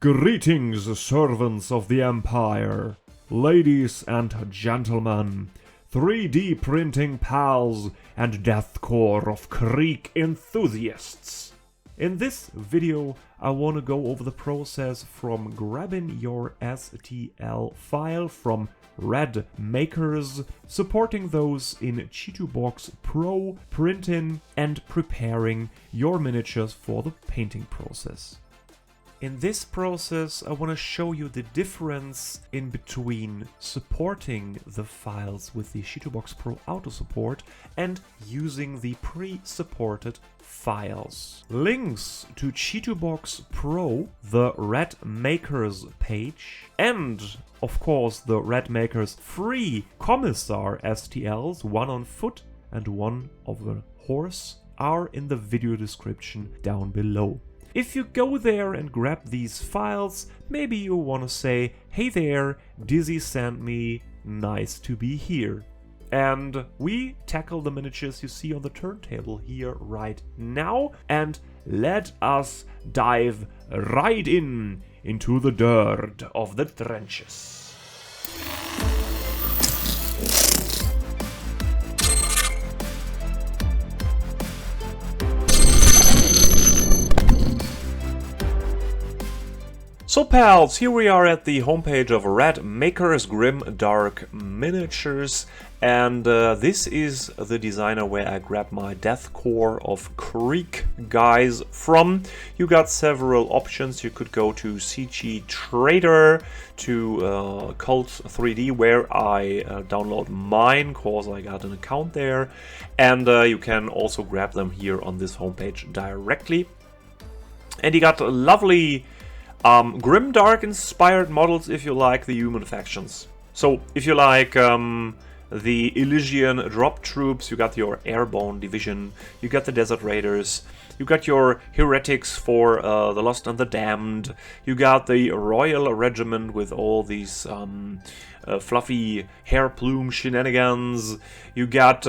Greetings, servants of the Empire, ladies and gentlemen, 3D printing pals and Death Korps of Krieg enthusiasts. In this video, I want to go over the process from grabbing your STL file from Red Makers, supporting those in Chitubox Pro, printing and preparing your miniatures for the painting process. In this process, I want to show you the difference in between supporting the files with the Chitubox Pro auto support and using the pre-supported files. Links to Chitubox Pro, the Red Makers page, and of course the Red Makers free Commissar STLs, one on foot and one of a horse, are in the video description down below. If you go there and grab these files, maybe you want to say, hey there, Dizzy sent me, nice to be here. And we tackle the miniatures you see on the turntable here right now, and let us dive right into the dirt of the trenches. So pals, here we are at the homepage of Red Makers Grim Dark Miniatures, and this is the designer where I grabbed my Death Korps of Krieg guys from. You got several options. You could go to CG Trader, to Cult 3D, where I download mine, cause I got an account there, and you can also grab them here on this homepage directly. And you got a lovely grimdark inspired models if you like the human factions. So if you like the Elysian drop troops, you got your airborne division, you got the desert raiders, you got your heretics for the lost and the damned, you got the royal regiment with all these fluffy hair plume shenanigans, you got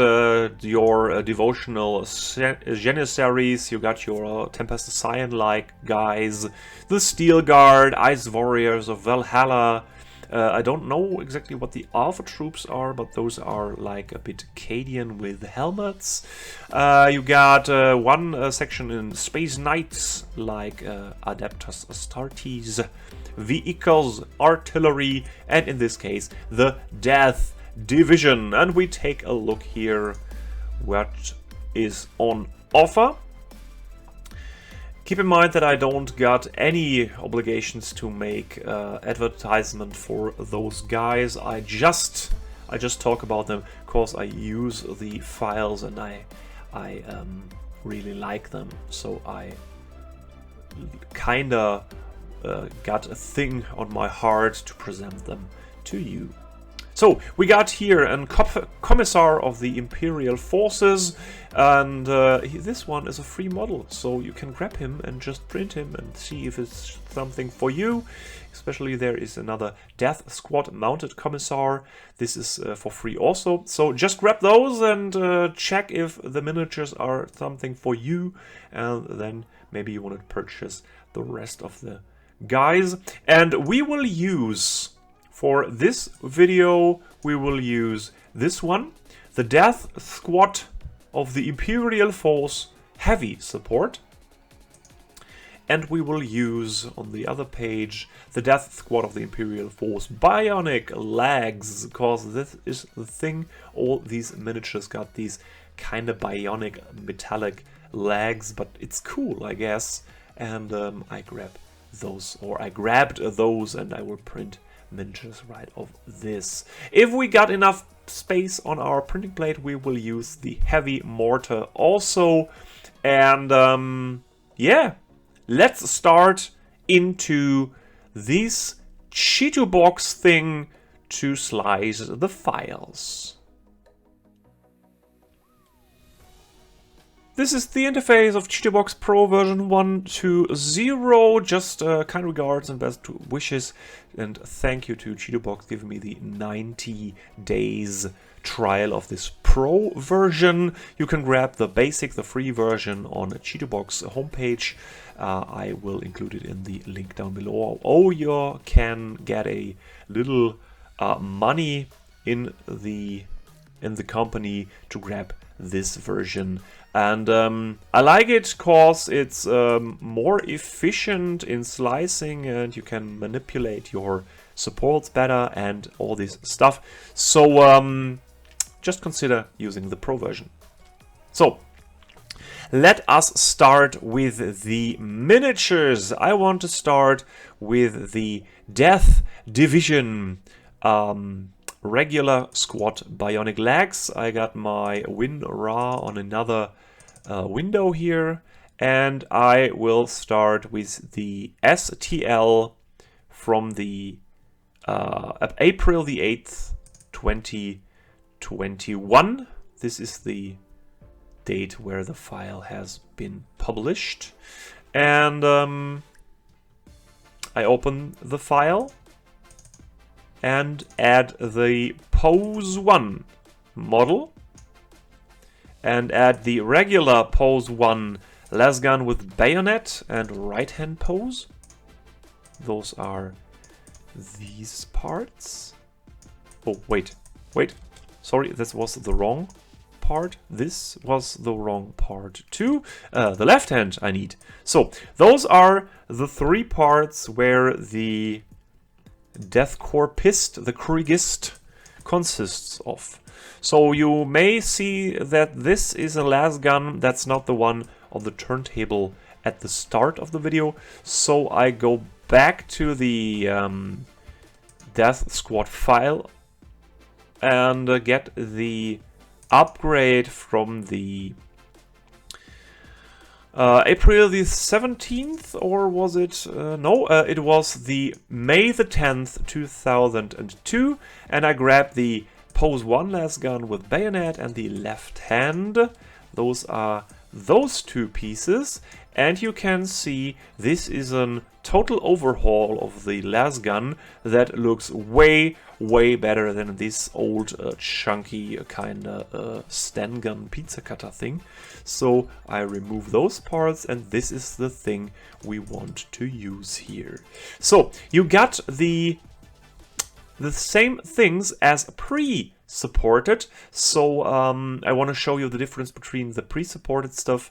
your devotional janissaries, you got your Tempest Scion-like guys, the Steel Guard, Ice Warriors of Valhalla. I don't know exactly what the Alpha troops are, but those are like a bit Cadian with helmets. You got one section in Space Knights, like Adeptus Astartes, vehicles, artillery, and in this case, the Death Division. And we take a look here what is on offer. Keep in mind that I don't got any obligations to make advertisement for those guys. I just talk about them because I use the files and I really like them. So I kinda got a thing on my heart to present them to you. So we got here a Commissar of the Imperial Forces, and this one is a free model, so you can grab him and just print him and see if it's something for you. Especially there is another Death Squad mounted Commissar. This is for free also, so just grab those and check if the miniatures are something for you, and then maybe you want to purchase the rest of the guys. And we will use, for this video, we will use this one, the Death Squad of the Imperial Force Heavy Support. And we will use, on the other page, the Death Squad of the Imperial Force Bionic Legs, because this is the thing, all these miniatures got these kind of bionic metallic legs, but it's cool, I guess. And I grabbed those, and I will print miniatures right of this. If we got enough space on our printing plate, we will use the heavy mortar also. And yeah, let's start into this Chitubox thing to slice the files. This is the interface of Chitubox Pro version 1.2.0. Just kind regards and best wishes, and thank you to Chitubox giving me the 90 days trial of this Pro version. You can grab the basic, the free version on the Chitubox homepage. I will include it in the link down below. Or you can get a little money in the company to grab this version. And I like it because it's more efficient in slicing, and you can manipulate your supports better and all this stuff. So just consider using the Pro version. So let us start with the miniatures. I want to start with the Death Division regular squad bionic legs. I got my WinRAR on another window here, and I will start with the STL from the April the 8th, 2021. This is the date where the file has been published. And I open the file and add the Pose 1 model and add the regular Pose 1 lasgun with bayonet and right hand pose. Those are these parts. Oh, wait, sorry, this was the wrong part. This was the wrong part too. The left hand I need. So those are the three parts where the Death Korpist, the Kriegist, consists of. So you may see that this is a lasgun. That's not the one on the turntable at the start of the video. So I go back to the Death Squad file and get the upgrade from the April the 17th, or was it? No, it was the May the 10th, 2002, and I grabbed the Pose 1 lasgun with bayonet and the left hand. Those are those two pieces, and you can see this is a total overhaul of the lasgun that looks way better than this old chunky kind of Sten gun pizza cutter thing. So I remove those parts, and this is the thing we want to use here. So you got the same things as pre-supported. So I want to show you the difference between the pre-supported stuff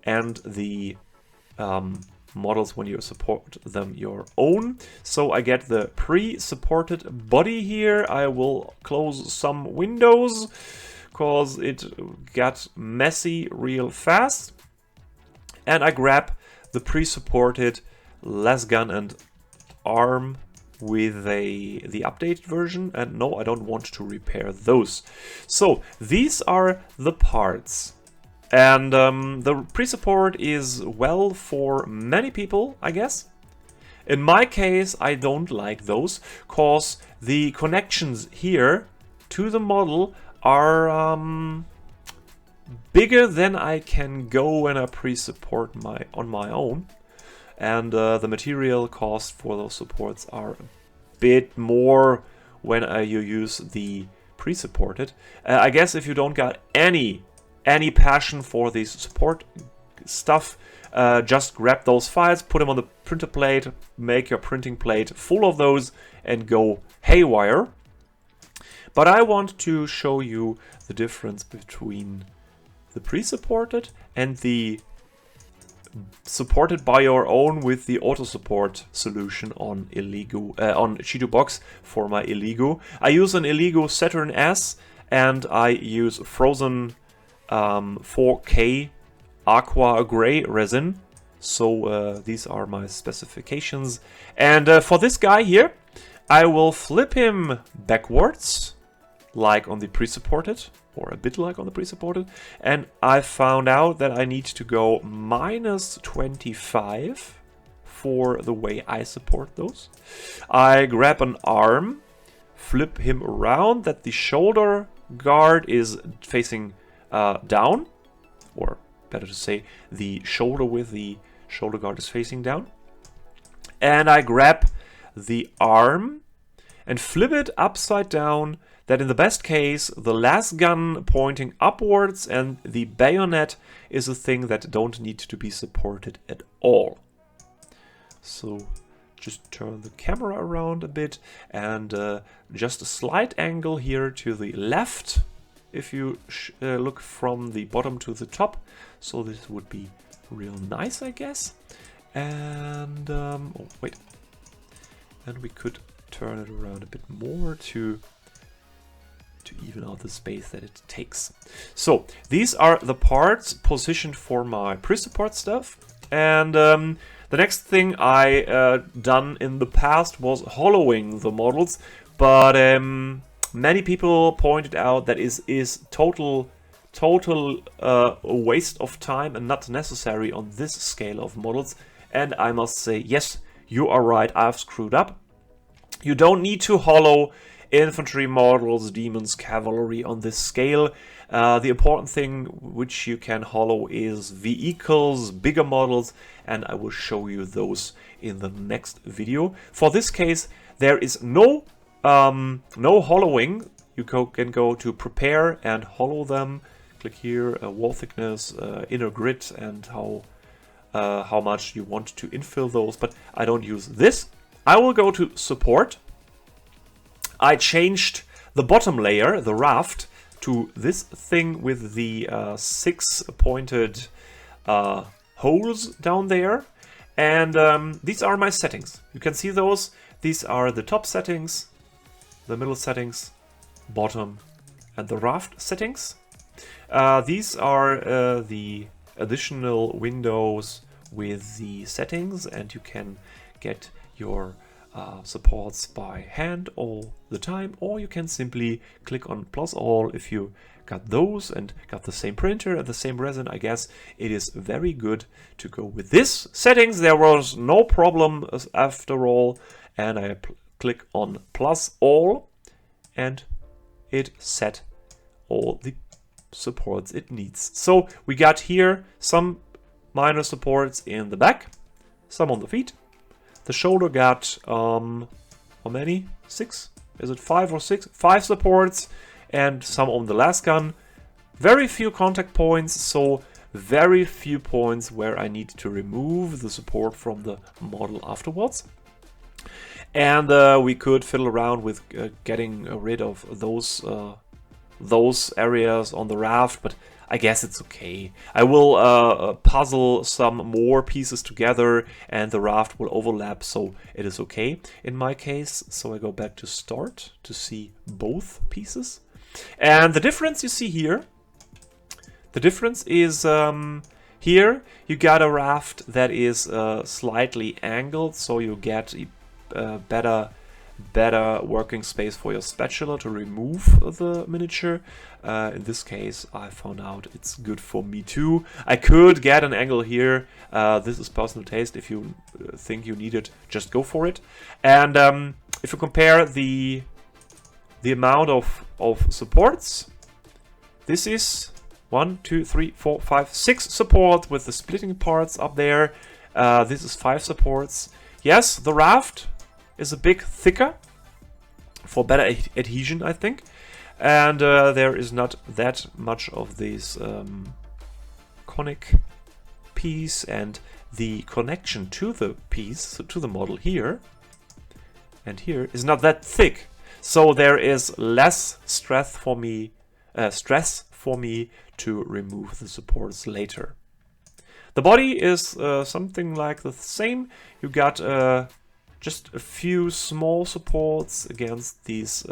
and the models when you support them your own. So I get the pre-supported body here. I will close some windows because it got messy real fast. And I grab the pre-supported lasgun and arm with the updated version. And no, I don't want to repair those. So these are the parts. And the pre-support is well for many people, I guess. In my case, I don't like those, cause the connections here to the model are bigger than I can go when I pre-support on my own. And the material cost for those supports are a bit more when you use the pre-supported. I guess if you don't got any passion for this support stuff, just grab those files, put them on the printer plate, make your printing plate full of those, and go haywire. But I want to show you the difference between the pre-supported and the supported by your own with the auto support solution on Elegoo, on Chitubox for my Elegoo. I use an Elegoo Saturn S, and I use Phrozon 4K Aqua gray resin. So these are my specifications. And for this guy here, I will flip him backwards, like on the pre-supported, or a bit like on the pre-supported. And I found out that I need to go -25 for the way I support those. I grab an arm, flip him around that the shoulder guard is facing down, or better to say, the shoulder with the shoulder guard is facing down. And I grab the arm and flip it upside down that in the best case, the last gun pointing upwards and the bayonet is a thing that don't need to be supported at all. So just turn the camera around a bit, and just a slight angle here to the left if you look from the bottom to the top. So this would be real nice, I guess. And oh wait, and we could turn it around a bit more to even out the space that it takes. So these are the parts positioned for my pre-support stuff. And the next thing I done in the past was hollowing the models, but many people pointed out that is total waste of time and not necessary on this scale of models. And I must say, yes, you are right, I've screwed up. You don't need to hollow infantry models, demons, cavalry on this scale. The important thing which you can hollow is vehicles, bigger models, and I will show you those in the next video. For this case, there is no hollowing. You can go to prepare and hollow them. Click here, wall thickness, inner grid, and how much you want to infill those, but I don't use this. I will go to support. I changed the bottom layer, the raft, to this thing with the 6 pointed holes down there. And these are my settings. You can see those. These are the top settings, the middle settings, bottom, and the raft settings. These are the additional windows with the settings, and you can get your supports by hand all the time, or you can simply click on plus all if you got those and got the same printer and the same resin. I guess it is very good to go with this settings. There was no problem after all, and I click on plus all and it set all the supports it needs. So we got here some minor supports in the back, some on the feet. The shoulder got, how many? 6? Is it 5 or 6? 5 supports, and some on the last gun. Very few contact points, so very few points where I need to remove the support from the model afterwards. And we could fiddle around with getting rid of those areas on the raft, but I guess it's okay. I will puzzle some more pieces together and the raft will overlap, so it is okay in my case. So I go back to start to see both pieces. And the difference you see here, the difference is here you got a raft that is slightly angled, so you get better working space for your spatula to remove the miniature. In this case, I found out it's good for me too. I could get an angle here. This is personal taste. If you think you need it, just go for it. And if you compare the amount of supports, this is 1, 2, 3, 4, 5, 6 supports with the splitting parts up there. This is 5 supports. Yes, the raft is a bit thicker for better adhesion, I think. And there is not that much of this conic piece, and the connection to the piece, so to the model here and here, is not that thick. So there is less stress for me to remove the supports later. The body is something like the same. You got just a few small supports against these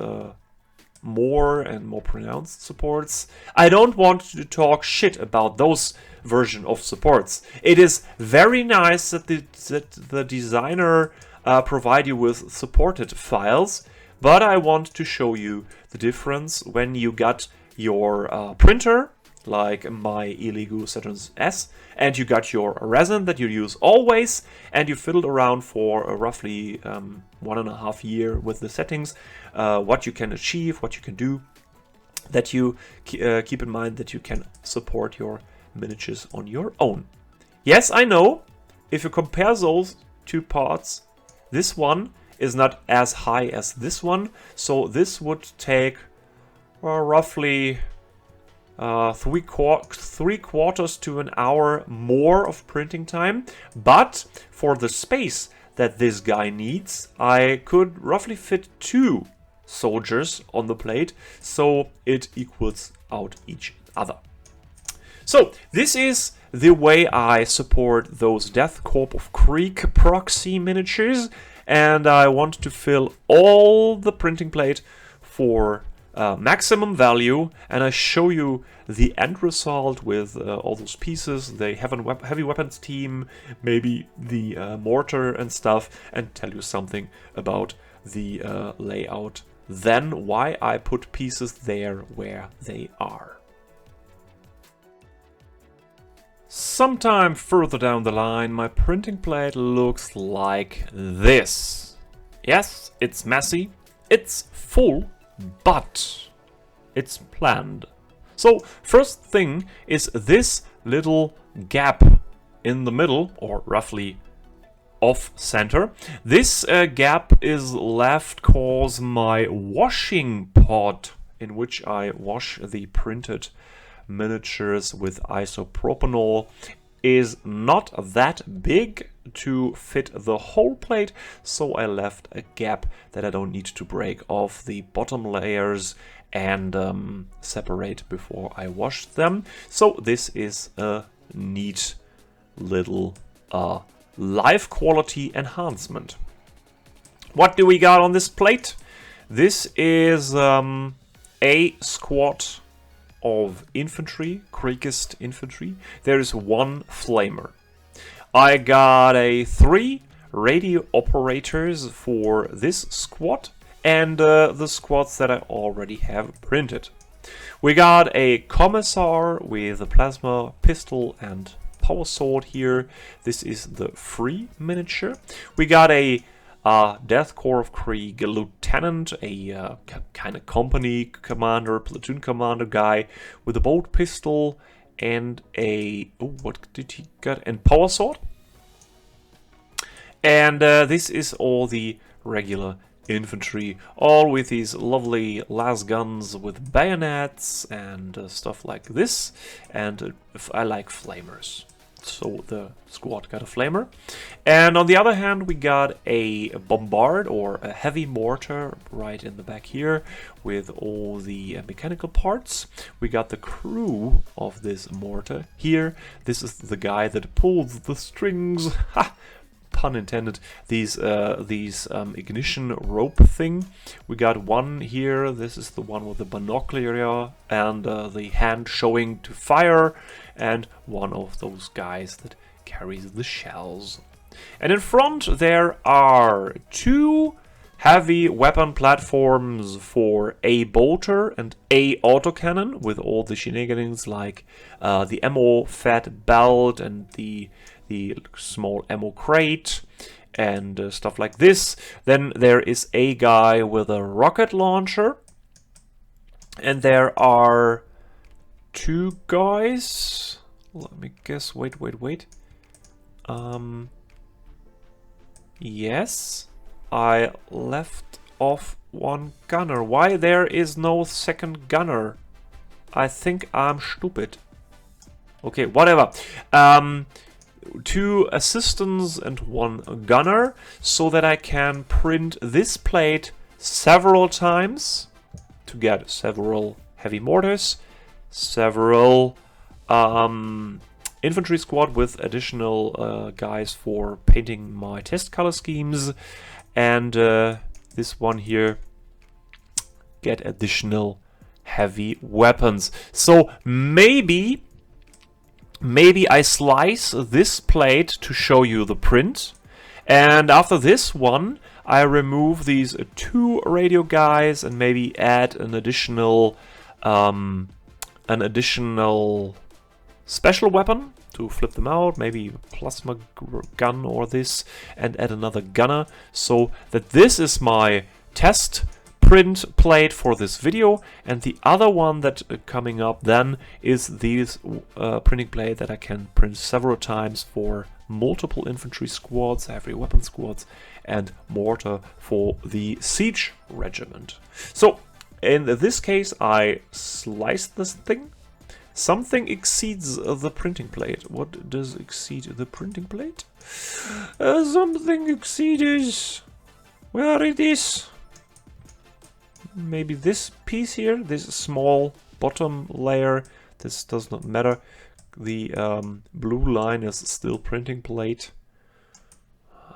more and more pronounced supports. I don't want to talk shit about those version of supports. It is very nice that the designer provide you with supported files, but I want to show you the difference when you got your printer, like my Elegoo Saturn S, and you got your resin that you use always, and you fiddled around for roughly 1.5 years with the settings, what you can achieve, what you can do, that you keep in mind that you can support your miniatures on your own. Yes, I know, if you compare those two parts, this one is not as high as this one, so this would take roughly 3/4 to an hour more of printing time, but for the space that this guy needs, I could roughly fit 2 soldiers on the plate, so it equals out each other. So this is the way I support those Death Korps of Krieg proxy miniatures, and I want to fill all the printing plate for maximum value, and I show you the end result with all those pieces, the heavy weapons team, maybe the mortar and stuff, and tell you something about the layout, then why I put pieces there where they are. Sometime further down the line, my printing plate looks like this. Yes, it's messy, it's full, but it's planned. So first thing is this little gap in the middle, or roughly off center. This gap is left cause my washing pod, in which I wash the printed miniatures with isopropanol, is not that big to fit the whole plate, so I left a gap that I don't need to break off the bottom layers and separate before I wash them. So this is a neat little life quality enhancement. What do we got on this plate? This is a squad of infantry, Kriegist infantry. There is 1 flamer. I got 3 radio operators for this squad, and the squads that I already have printed. We got a Commissar with a plasma pistol and power sword here. This is the free miniature. We got a Death Korps of Krieg lieutenant, a kind of company commander, platoon commander guy with a bolt pistol and a what did he get? And power sword. And this is all the regular infantry, all with these lovely las guns with bayonets and stuff like this. And I like flamers, so the squad got a flamer. And on the other hand, we got a bombard, or a heavy mortar, right in the back here with all the mechanical parts. We got the crew of this mortar here. This is the guy that pulls the strings. Ha! Pun intended. These ignition rope thing. We got 1 here. This is the one with the binocular and the hand showing to fire, and 1 of those guys that carries the shells. And in front there are 2 heavy weapon platforms for a bolter and a autocannon with all the shenanigans like the ammo fat belt and the small ammo crate and stuff like this. Then there is a guy with a rocket launcher, and there are 2 guys. Let me guess. Wait. Yes, I left off 1 gunner. Why there is no second gunner? I think I'm stupid. Okay, whatever. 2 assistants and 1 gunner, so that I can print this plate several times to get several heavy mortars, several infantry squad with additional guys for painting my test color schemes, and this one here get additional heavy weapons. So maybe I slice this plate to show you the print, and after this one I remove these 2 radio guys and maybe add an additional special weapon to flip them out, maybe a plasma gun or this, and add another gunner, so that this is my test print plate for this video. And the other one that coming up then is this printing plate that I can print several times for multiple infantry squads, heavy weapon squads, and mortar for the siege regiment. So in this case, I slice this thing. Something exceeds the printing plate. What does exceed the printing plate? Something exceeded. Where it is? Maybe this piece here, this small bottom layer. This does not matter. The blue line is still printing plate.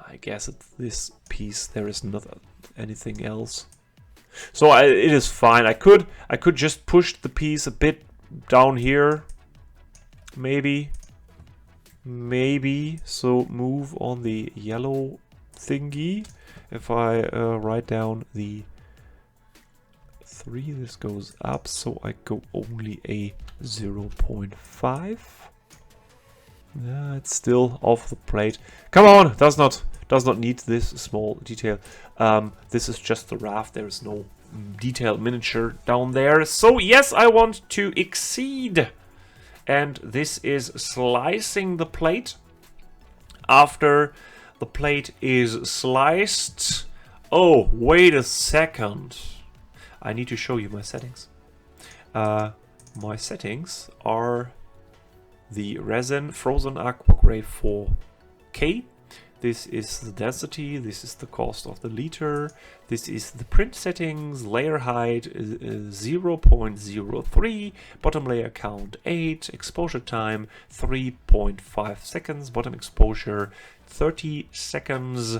I guess it's this piece. There is not anything else. So it is fine. I could just push the piece a bit down here. Maybe. So move on the yellow thingy. If I write down the 3, this goes up, so I go only a 0.5. Yeah, it's still off the plate. Come on, does not need this small detail. This is just the raft. There is no detailed miniature down there. So yes, I want to exceed, and this is slicing the plate. After the plate is sliced, oh wait a second. I need to show you my settings. My settings are the Resin Phrozon Aqua Gray 4K. This is the density, this is the cost of the liter, this is the print settings, layer height 0.03, bottom layer count 8, exposure time 3.5 seconds, bottom exposure 30 seconds,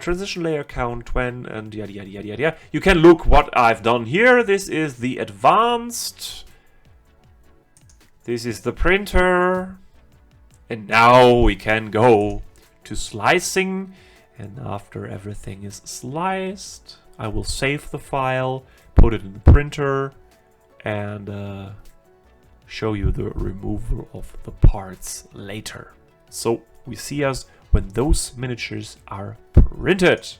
transition layer count 20, and yada yada yada yada. You can look what I've done here. This is the advanced. This is the printer. And now we can go to slicing. And after everything is sliced, I will save the file, put it in the printer, and show you the removal of the parts later. So we see us when those miniatures are printed.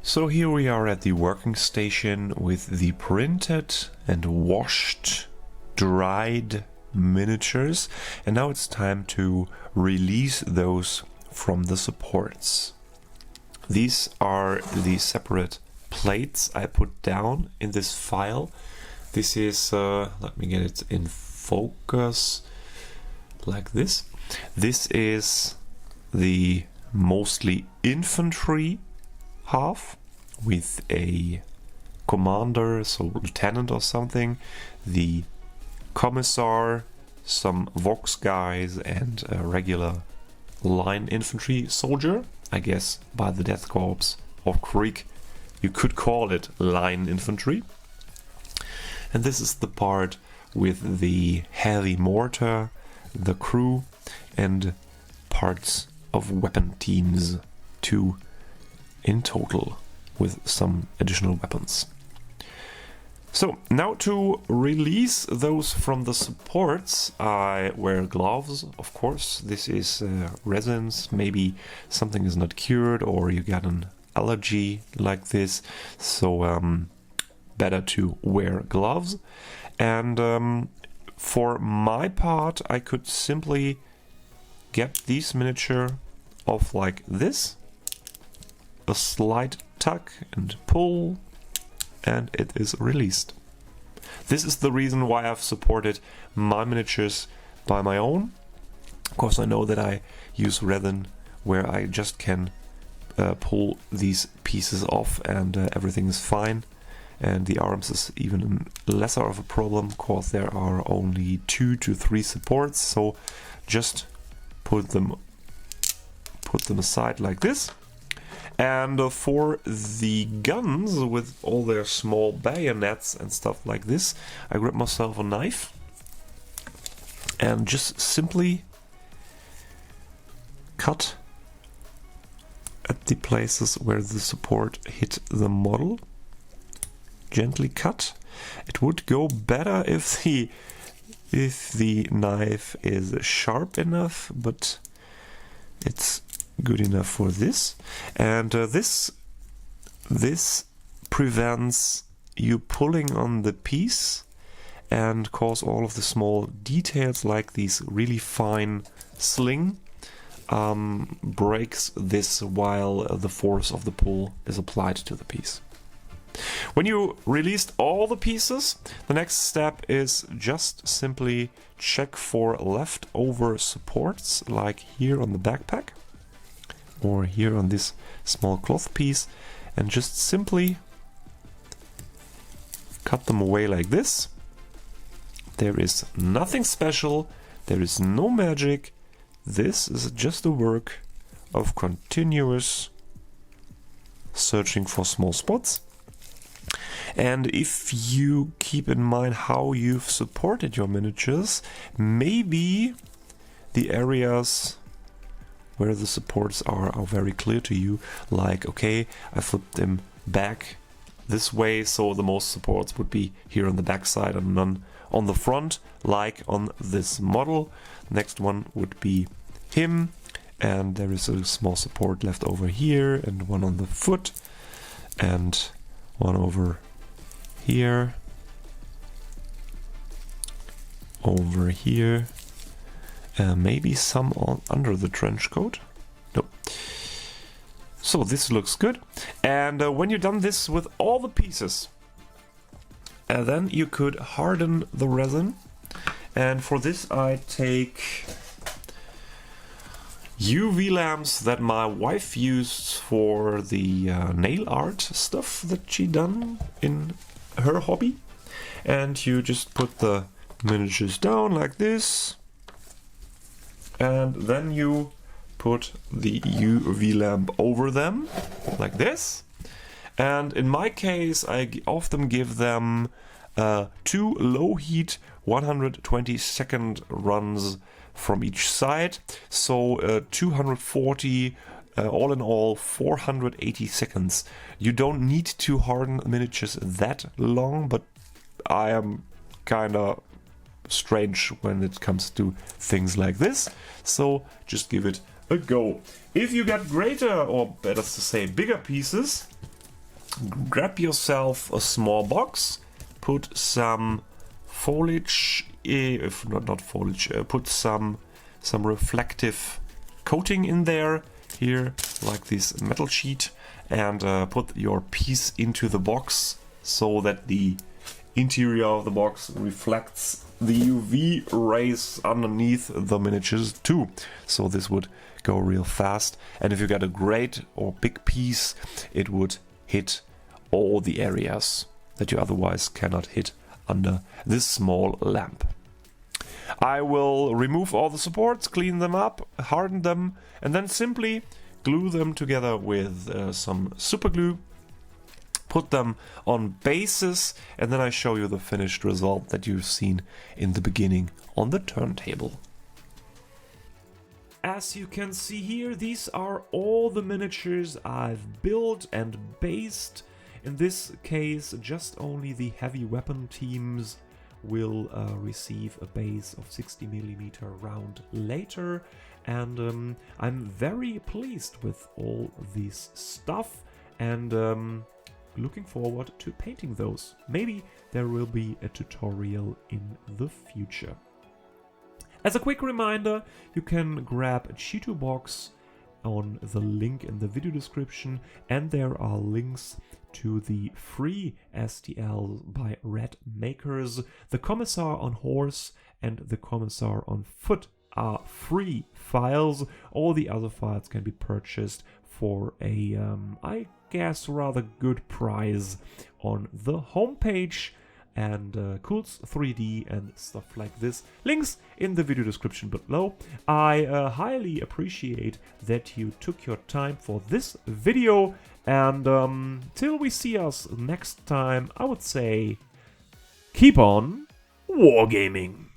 So here we are at the working station with the printed and washed, dried miniatures, and now it's time to release those from the supports. These are the separate plates I put down in this file. This is, let me get it in focus, like this. This is the mostly infantry half with a commander, so lieutenant or something, the Commissar, some Vox guys, and a regular line infantry soldier. I guess by the Death Korps of Krieg you could call it line infantry. And this is the part with the heavy mortar, the crew, and parts of weapon teams, 2 in total, with some additional weapons. So now to release those from the supports, I wear gloves, of course. This is resins. Maybe something is not cured or you got an allergy like this, so better to wear gloves. And for my part, I could simply get this miniature off like this, a slight tug and pull, and it is released. This is the reason why I've supported my miniatures by my own. Of course, I know that I use resin where I just can pull these pieces off and everything is fine. And the arms is even lesser of a problem because there are only 2 to 3 supports. So just put them aside like this. And for the guns with all their small bayonets and stuff like this, I grab myself a knife and just simply cut at the places where the support hit the model. Gently cut. It would go better if the knife is sharp enough, but it's good enough for this. And this prevents you pulling on the piece and cause all of the small details like these really fine sling breaks this while the force of the pull is applied to the piece. When you released all the pieces, the next step is just simply check for leftover supports, like here on the backpack or here on this small cloth piece, and just simply cut them away like this. There is nothing special, there is no magic. This is just a work of continuous searching for small spots. And if you keep in mind how you've supported your miniatures, maybe the areas where the supports are very clear to you, like, okay, I flipped them back this way, so the most supports would be here on the back side and none on the front, like on this model. Next one would be him, and there is a small support left over here, and one on the foot, and one over here, over here, maybe some under the trench coat. Nope. So this looks good. And when you've done this with all the pieces, then you could harden the resin. And for this I take UV lamps that my wife used for the nail art stuff that she done in her hobby. And you just put the miniatures down like this, and then you put the UV lamp over them like this. And in my case, I often give them 2 low heat 120-second runs from each side, so 240, all in all 480 seconds. You don't need to harden miniatures that long, but I am kinda strange when it comes to things like this, so just give it a go. If you get greater, or better to say bigger pieces, grab yourself a small box, put some foliage, if not foliage, put some reflective coating in there, here like this metal sheet, and put your piece into the box so that the interior of the box reflects the UV rays underneath the miniatures too. So this would go real fast, and if you got a great or big piece, it would hit all the areas that you otherwise cannot hit under this small lamp. I will remove all the supports, clean them up, harden them, and then simply glue them together with some super glue, put them on bases, and then I show you the finished result that you've seen in the beginning on the turntable. As you can see here, these are all the miniatures I've built and based. In this case, just only the heavy weapon teams will receive a base of 60mm round later, and I'm very pleased with all this stuff, and looking forward to painting those. Maybe there will be a tutorial in the future. As a quick reminder, you can grab Chitubox on the link in the video description, and there are links to the free STL by Red Makers. The Commissar on horse and the Commissar on foot are free files. All the other files can be purchased for a, I guess, rather good price on the homepage. And Cools 3D and stuff like this. Links in the video description below. I highly appreciate that you took your time for this video. And till we see us next time, I would say keep on wargaming.